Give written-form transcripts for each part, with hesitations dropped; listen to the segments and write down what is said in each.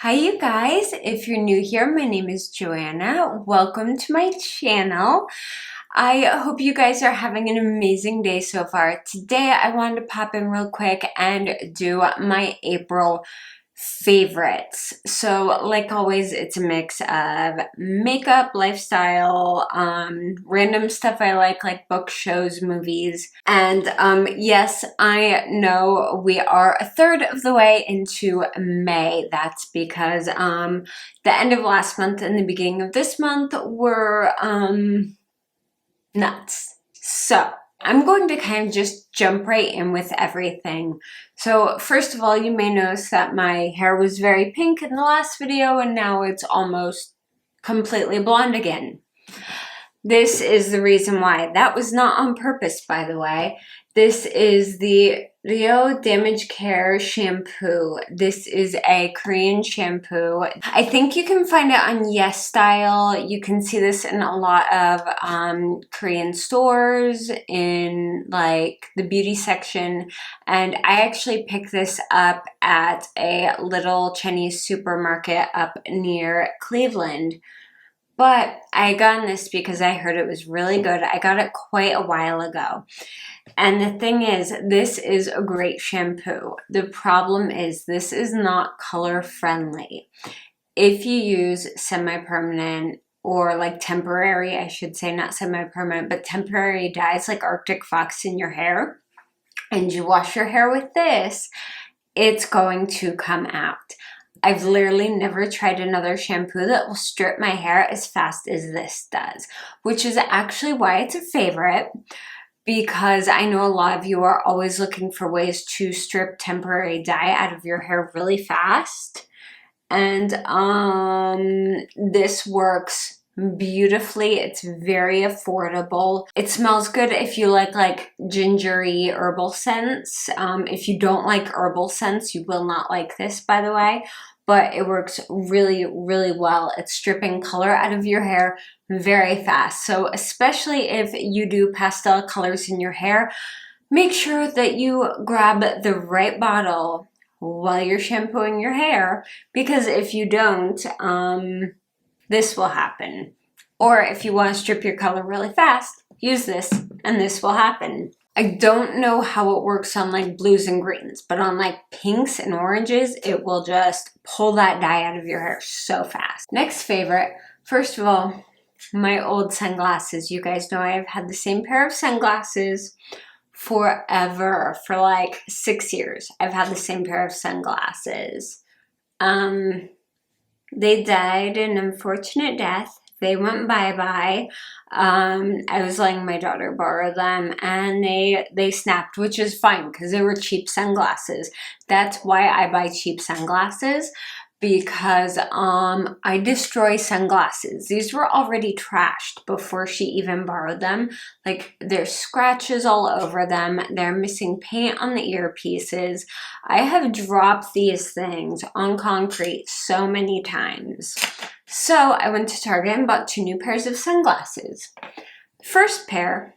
Hi you guys, if you're new here, my name is Joanna. Welcome to my channel. I hope you guys are having an amazing day so far. Today I wanted to pop in real quick and do my April favorites. So like always, it's a mix of makeup, lifestyle, random stuff I like books, shows, movies. And yes, I know we are a third of the way into May. That's because the end of last month and the beginning of this month were nuts. So I'm going to kind of just jump right in with everything. So first of all, you may notice that my hair was very pink in the last video and now it's almost completely blonde again. This is the reason why. That was not on purpose, by the way. This is the Rio Damage Care shampoo. This is a Korean shampoo. I think you can find it on Yes Style. You can see this in a lot of Korean stores, in like the beauty section. And I actually picked this up at a little Chinese supermarket up near Cleveland. But I got this because I heard it was really good. I got it quite a while ago. And the thing is, this is a great shampoo. The problem is this is not color friendly. If you use semi-permanent or like temporary, I should say, not semi-permanent, but temporary dyes like Arctic Fox in your hair, and you wash your hair with this, it's going to come out. I've literally never tried another shampoo that will strip my hair as fast as this does, which is actually why it's a favorite, because I know a lot of you are always looking for ways to strip temporary dye out of your hair really fast. And this works beautifully. It's very affordable. It smells good if you like gingery herbal scents. If you don't like herbal scents, you will not like this, by the way. But it works really, really well. It's stripping color out of your hair very fast. So especially if you do pastel colors in your hair, make sure that you grab the right bottle while you're shampooing your hair, because if you don't, this will happen. Or if you want to strip your color really fast, use this and this will happen. I don't know how it works on like blues and greens, but on like pinks and oranges, it will just pull that dye out of your hair so fast. Next favorite, first of all, my old sunglasses. You guys know I have had the same pair of sunglasses forever, for like 6 years. I've had the same pair of sunglasses. They died an unfortunate death. They went bye-bye. I was letting my daughter borrow them and they snapped, which is fine because they were cheap sunglasses. That's why I buy cheap sunglasses, because I destroy sunglasses. These were already trashed before she even borrowed them. Like, there's scratches all over them. They're missing paint on the earpieces. I have dropped these things on concrete so many times. So I went to Target and bought 2 new pairs of sunglasses. First pair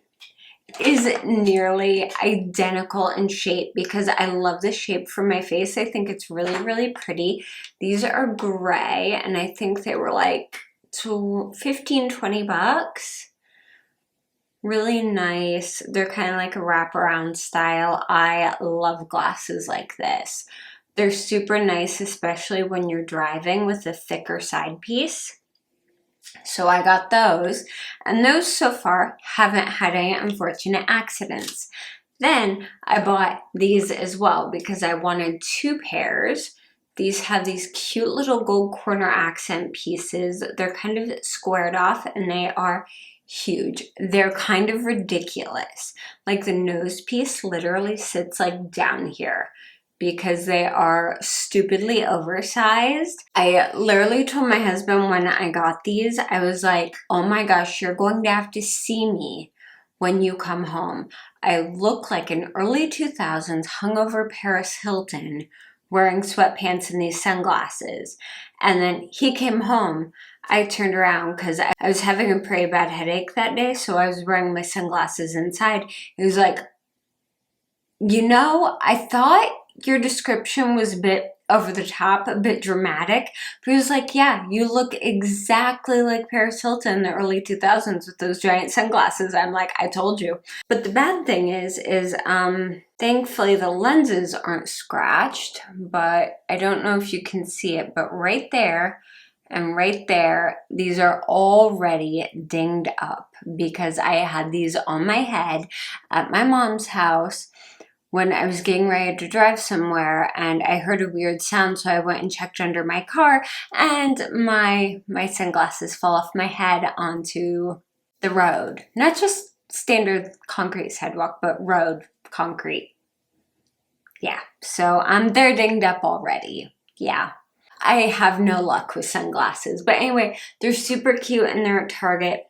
is nearly identical in shape because I love the shape for my face. I think it's really, really pretty. These are gray and I think they were like 15, 20 bucks. Really nice. They're kind of like a wraparound style. I love glasses like this. They're super nice, especially when you're driving with a thicker side piece. So I got those, and those so far haven't had any unfortunate accidents. Then I bought these as well because I wanted 2 pairs. These have these cute little gold corner accent pieces. They're kind of squared off and they are huge. They're kind of ridiculous. Like the nose piece literally sits like down here, because they are stupidly oversized. I literally told my husband when I got these, I was like, oh my gosh, you're going to have to see me when you come home. I look like an early 2000s hungover Paris Hilton wearing sweatpants and these sunglasses. And then he came home. I turned around because I was having a pretty bad headache that day, so I was wearing my sunglasses inside. He was like, you know, I thought your description was a bit over the top, a bit dramatic. But he was like, yeah, you look exactly like Paris Hilton in the early 2000s with those giant sunglasses. I'm like, I told you. But the bad thing is thankfully the lenses aren't scratched, but I don't know if you can see it, but right there and right there, these are already dinged up because I had these on my head at my mom's house when I was getting ready to drive somewhere, and I heard a weird sound, so I went and checked under my car, and my sunglasses fell off my head onto the road. Not just standard concrete sidewalk, but road concrete. Yeah, so they're dinged up already. Yeah. I have no luck with sunglasses. But anyway, they're super cute and they're at Target.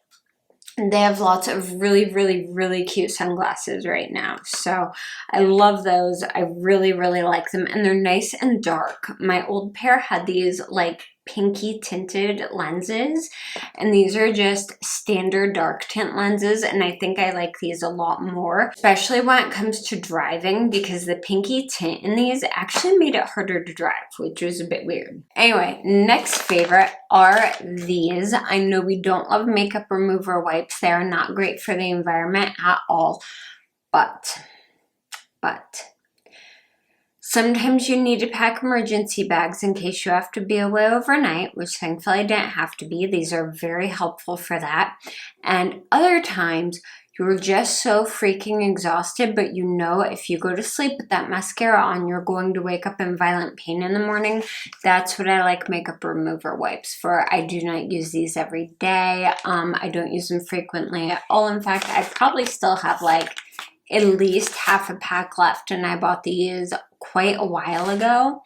They have lots of really, really, really cute sunglasses right now. So I love those. I really, really like them. And they're nice and dark. My old pair had these like pinky tinted lenses. And these are just standard dark tint lenses. And I think I like these a lot more, especially when it comes to driving, because the pinky tint in these actually made it harder to drive, which was a bit weird. Anyway, next favorite are these. I know we don't love makeup remover wipes. They are not great for the environment at all, but sometimes you need to pack emergency bags in case you have to be away overnight, which thankfully I didn't have to be. These are very helpful for that. And other times you're just so freaking exhausted, but you know if you go to sleep with that mascara on, you're going to wake up in violent pain in the morning. That's what I like makeup remover wipes for. I do not use these every day. I don't use them frequently at all. In fact, I probably still have like at least half a pack left, and I bought these quite a while ago,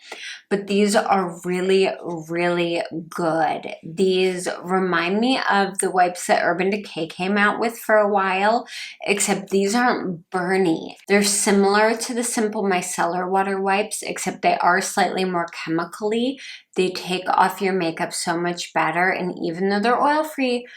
but these are really, really good. These remind me of the wipes that Urban Decay came out with for a while, except these aren't burny. They're similar to the Simple Micellar Water wipes, except they are slightly more chemically. They take off your makeup so much better, and even though they're oil-free,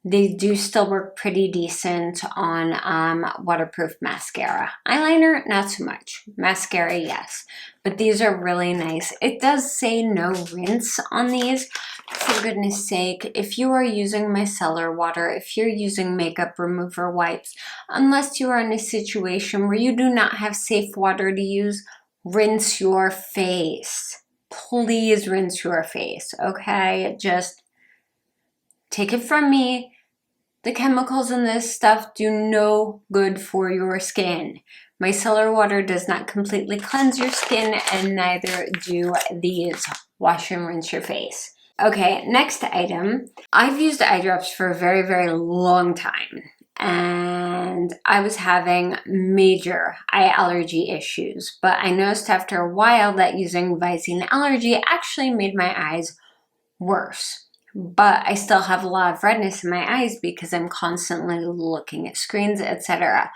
they do still work pretty decent on waterproof mascara. Eyeliner, not so much. Mascara, yes. But these are really nice. It does say no rinse on these. For goodness sake, if you are using micellar water, if you're using makeup remover wipes, unless you are in a situation where you do not have safe water to use, rinse your face. Please rinse your face, okay? Just take it from me. The chemicals in this stuff do no good for your skin. Micellar water does not completely cleanse your skin, and neither do these. Wash and rinse your face. Okay, next item. I've used eye drops for a very, very long time, and I was having major eye allergy issues, but I noticed after a while that using Visine Allergy actually made my eyes worse. But I still have a lot of redness in my eyes because I'm constantly looking at screens, etc.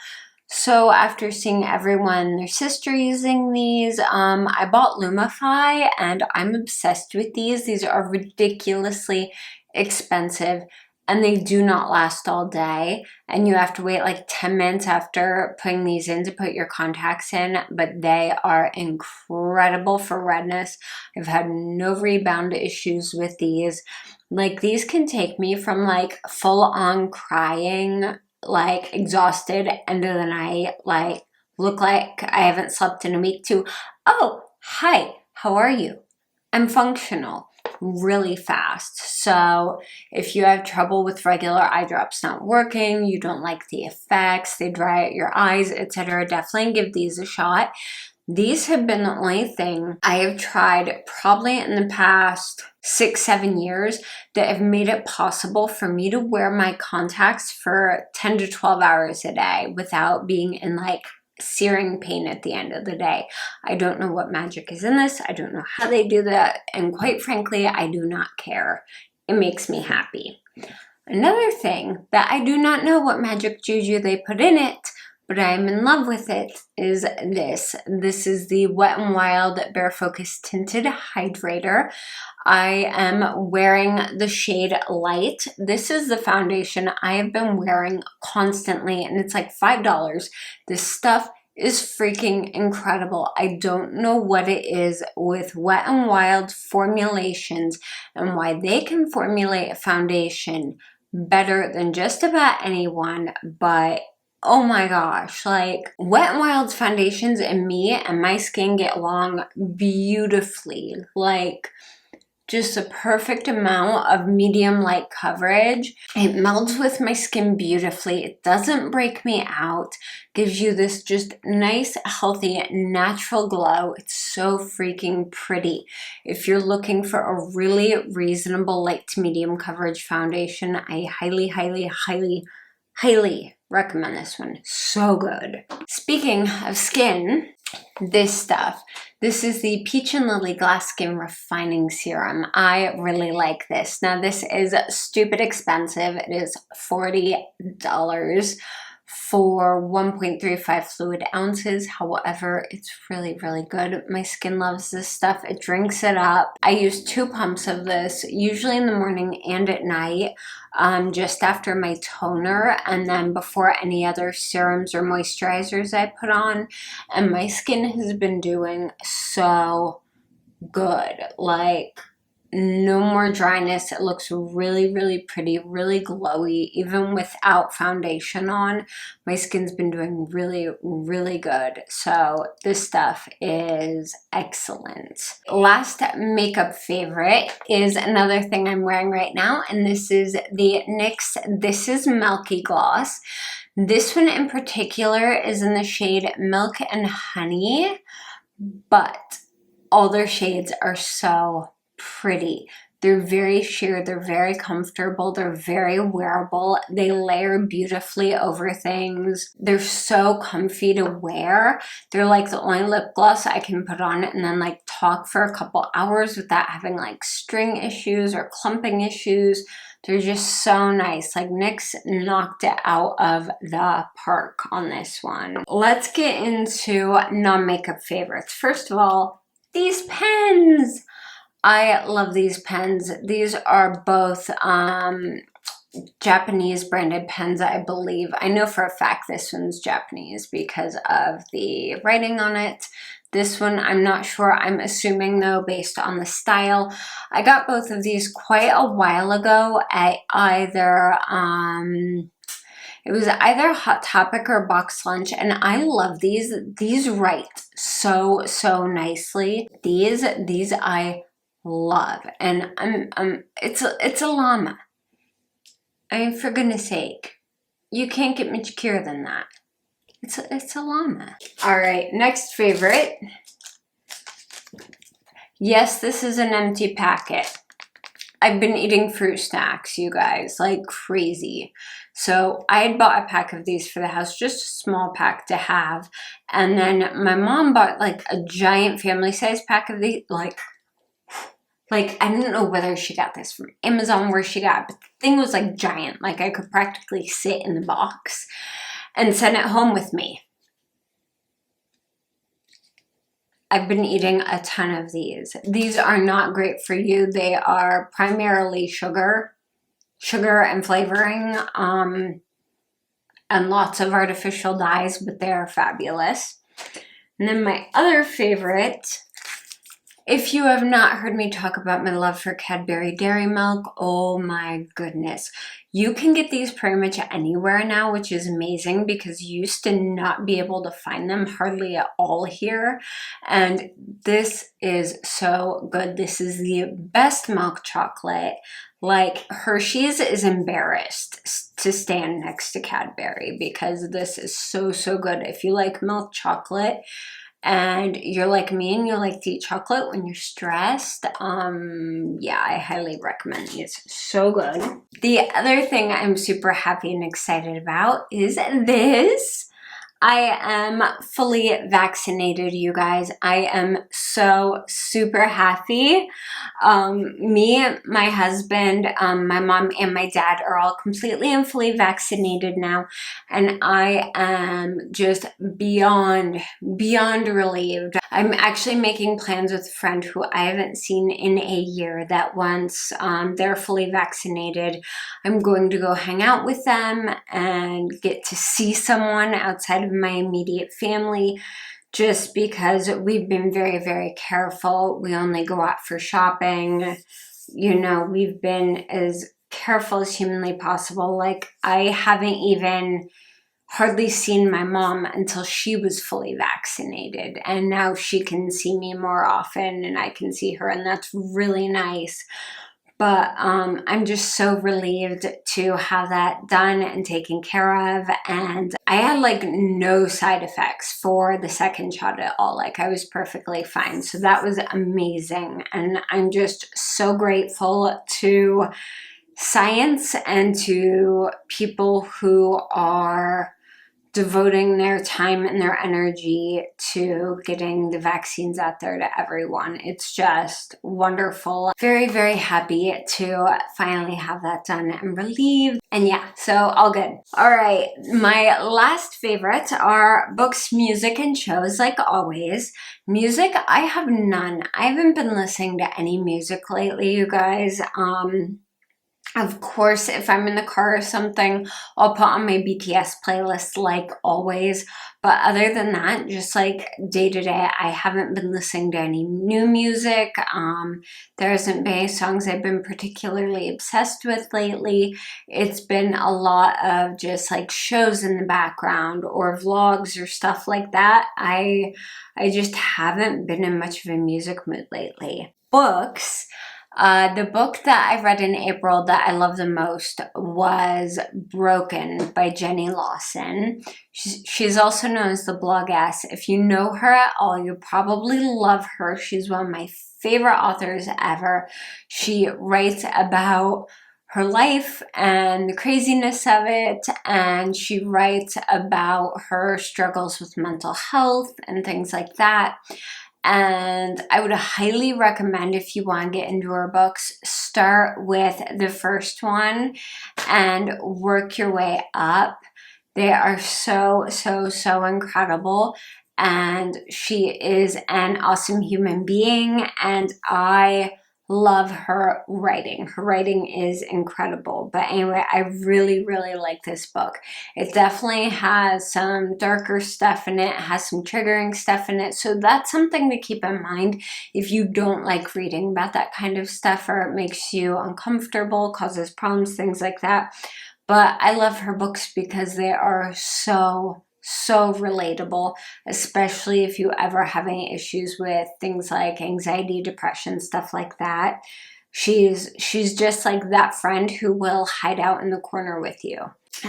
So after seeing everyone and their sister using these, I bought Lumify, and I'm obsessed with these. These are ridiculously expensive, and they do not last all day. And you have to wait like 10 minutes after putting these in to put your contacts in, but they are incredible for redness. I've had no rebound issues with these. Like, these can take me from like full on crying, like exhausted, end of the night, like look like I haven't slept in a week, to, oh, hi, how are you? I'm functional really fast. So if you have trouble with regular eye drops not working, you don't like the effects, they dry out your eyes, etc., definitely give these a shot. These have been the only thing I have tried probably in the past 6-7 years that have made it possible for me to wear my contacts for 10 to 12 hours a day without being in like searing pain at the end of the day. I don't know what magic is in this. I don't know how they do that. And quite frankly, I do not care. It makes me happy. Another thing that I do not know what magic juju they put in it, but I'm in love with it, is this. This is the Wet n Wild Bare Focus Tinted Hydrator. I am wearing the shade Light. This is the foundation I have been wearing constantly, and it's like $5. This stuff is freaking incredible. I don't know what it is with Wet n Wild formulations and why they can formulate a foundation better than just about anyone, but oh my gosh, like Wet n Wild's foundations and me and my skin get along beautifully. Like just a perfect amount of medium light coverage. It melds with my skin beautifully. It doesn't break me out. Gives you this just nice, healthy, natural glow. It's so freaking pretty. If you're looking for a really reasonable light to medium coverage foundation, I highly, highly, highly, highly recommend this one. So good. Speaking of skin, this stuff. This is the Peach and Lily Glass Skin Refining Serum. I really like this. Now this is stupid expensive. It is $40 for 1.35 fluid ounces. However, it's really, really good. My skin loves this stuff. It drinks it up. I use 2 pumps of this, usually in the morning and at night, just after my toner and then before any other serums or moisturizers I put on. And my skin has been doing so good. Like, no more dryness. It looks really, really pretty, really glowy, even without foundation on. My skin's been doing really, really good. So this stuff is excellent. Last makeup favorite is another thing I'm wearing right now, and this is the NYX This Is Milky Gloss. This one in particular is in the shade Milk and Honey, but all their shades are so pretty. They're very sheer, they're very comfortable, they're very wearable, they layer beautifully over things. They're so comfy to wear. They're like the only lip gloss I can put on and then like talk for a couple hours without having like string issues or clumping issues. They're just so nice. Like NYX knocked it out of the park on this one. Let's get into non-makeup favorites. First of all, these pens. I love these pens. These are both Japanese branded pens, I believe. I know for a fact this one's Japanese because of the writing on it. This one, I'm not sure. I'm assuming though, based on the style. I got both of these quite a while ago at either, it was either Hot Topic or Box Lunch, and I love these. These write so, so nicely. These I love, and it's a llama. I mean, for goodness sake, you can't get much cuter than that. It's a llama. All right, next favorite. Yes, this is an empty packet. I've been eating fruit snacks, you guys, like crazy. So I had bought a pack of these for the house, just a small pack to have. And then my mom bought like a giant family size pack of these, like I don't know whether she got this from Amazon, where she got it, but the thing was like giant. Like I could practically sit in the box and send it home with me. I've been eating a ton of these. These are not great for you. They are primarily sugar and flavoring, and lots of artificial dyes, but they are fabulous. And then my other favorite, if you have not heard me talk about my love for Cadbury Dairy Milk, oh my goodness. You can get these pretty much anywhere now, which is amazing because you used to not be able to find them hardly at all here. And this is so good. This is the best milk chocolate. Like Hershey's is embarrassed to stand next to Cadbury because this is so, so good. If you like milk chocolate, and you're like me and you like to eat chocolate when you're stressed, yeah, I highly recommend these. So good. The other thing I'm super happy and excited about is this. I am fully vaccinated, you guys. I am so super happy. Me, my husband, my mom, and my dad are all completely and fully vaccinated now. And I am just beyond relieved. I'm actually making plans with a friend who I haven't seen in a year that once they're fully vaccinated, I'm going to go hang out with them and get to see someone outside of of my immediate family, just because we've been very, very careful. We only go out for shopping. You know, we've been as careful as humanly possible. Like, I haven't even hardly seen my mom until she was fully vaccinated, and now she can see me more often and I can see her, and that's really nice. But I'm just so relieved to have that done and taken care of. And I had like no side effects for the second shot at all. Like, I was perfectly fine. So that was amazing. And I'm just so grateful to science and to people who are devoting their time and their energy to getting the vaccines out there to everyone. It's just wonderful. Very, very happy to finally have that done. I'm relieved. And yeah, so all good. All right, my last favorites are books, music, and shows, like always. Music, I have none. I haven't been listening to any music lately, you guys. Of course, if I'm in the car or something, I'll put on my BTS playlist like always. But other than that, just like day to day, I haven't been listening to any new music. There hasn't been any songs I've been particularly obsessed with lately. It's been a lot of just like shows in the background or vlogs or stuff like that. I just haven't been in much of a music mood lately. Books. The book that I read in April that I love the most was Broken by Jenny Lawson. She's also known as the Blogass. If you know her at all, you probably love her. She's one of my favorite authors ever. She writes about her life and the craziness of it, and she writes about her struggles with mental health and things like that. And I would highly recommend, if you want to get into her books, start with the first one and work your way up. They are so, so, so incredible. And she is an awesome human being, and I love her writing. Her writing is incredible. But anyway, I really, really like this book. It definitely has some darker stuff in it, has some triggering stuff in it. So that's something to keep in mind if you don't like reading about that kind of stuff, or it makes you uncomfortable, causes problems, things like that. But I love her books because they are so relatable, especially if you ever have any issues with things like anxiety, depression, stuff like that. She's just like that friend who will hide out in the corner with you.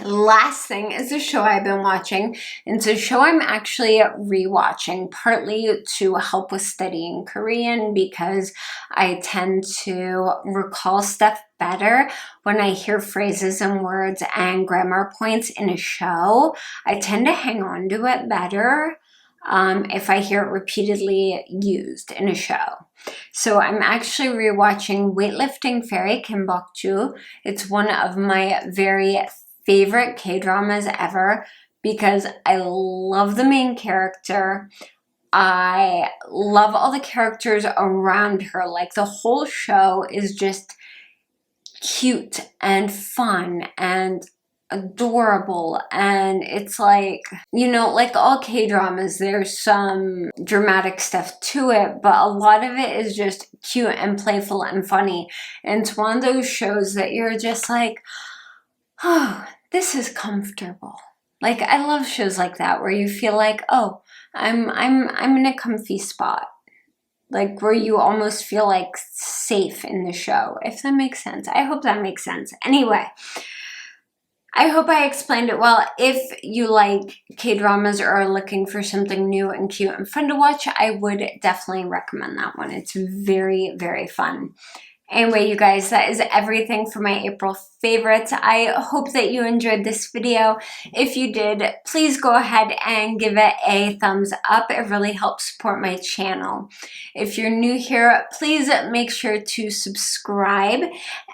Last thing is a show I've been watching. It's a show I'm actually rewatching, partly to help with studying Korean, because I tend to recall stuff better when I hear phrases and words and grammar points in a show. I tend to hang on to it better if I hear it repeatedly used in a show. So I'm actually rewatching Weightlifting Fairy Kim Bok-joo. It's one of my very favorite K-dramas ever because I love the main character. I love all the characters around her. Like, the whole show is just cute and fun and adorable, and it's like, you know, like all K-dramas, there's some dramatic stuff to it, but a lot of it is just cute and playful and funny. And it's one of those shows that you're just like, oh, this is comfortable. Like, I love shows like that where you feel like, oh, I'm in a comfy spot. Like, where you almost feel like safe in the show, if that makes sense. I hope that makes sense. Anyway, I hope I explained it well. If you like K-dramas or are looking for something new and cute and fun to watch, I would definitely recommend that one. It's very, very fun. Anyway, you guys, that is everything for my April favorites. I hope that you enjoyed this video. If you did, please go ahead and give it a thumbs up. It really helps support my channel. If you're new here, please make sure to subscribe.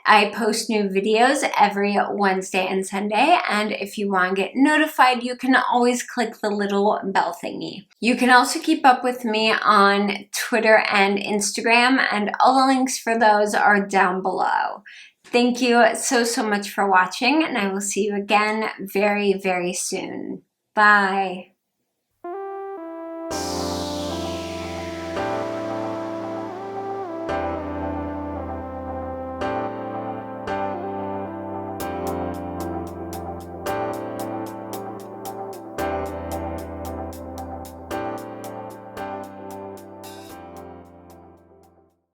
I post new videos every Wednesday and Sunday, and if you want to get notified, you can always click the little bell thingy. You can also keep up with me on Twitter and Instagram, and all the links for those are down below. Thank you so much for watching, and I will see you again very, very soon. Bye.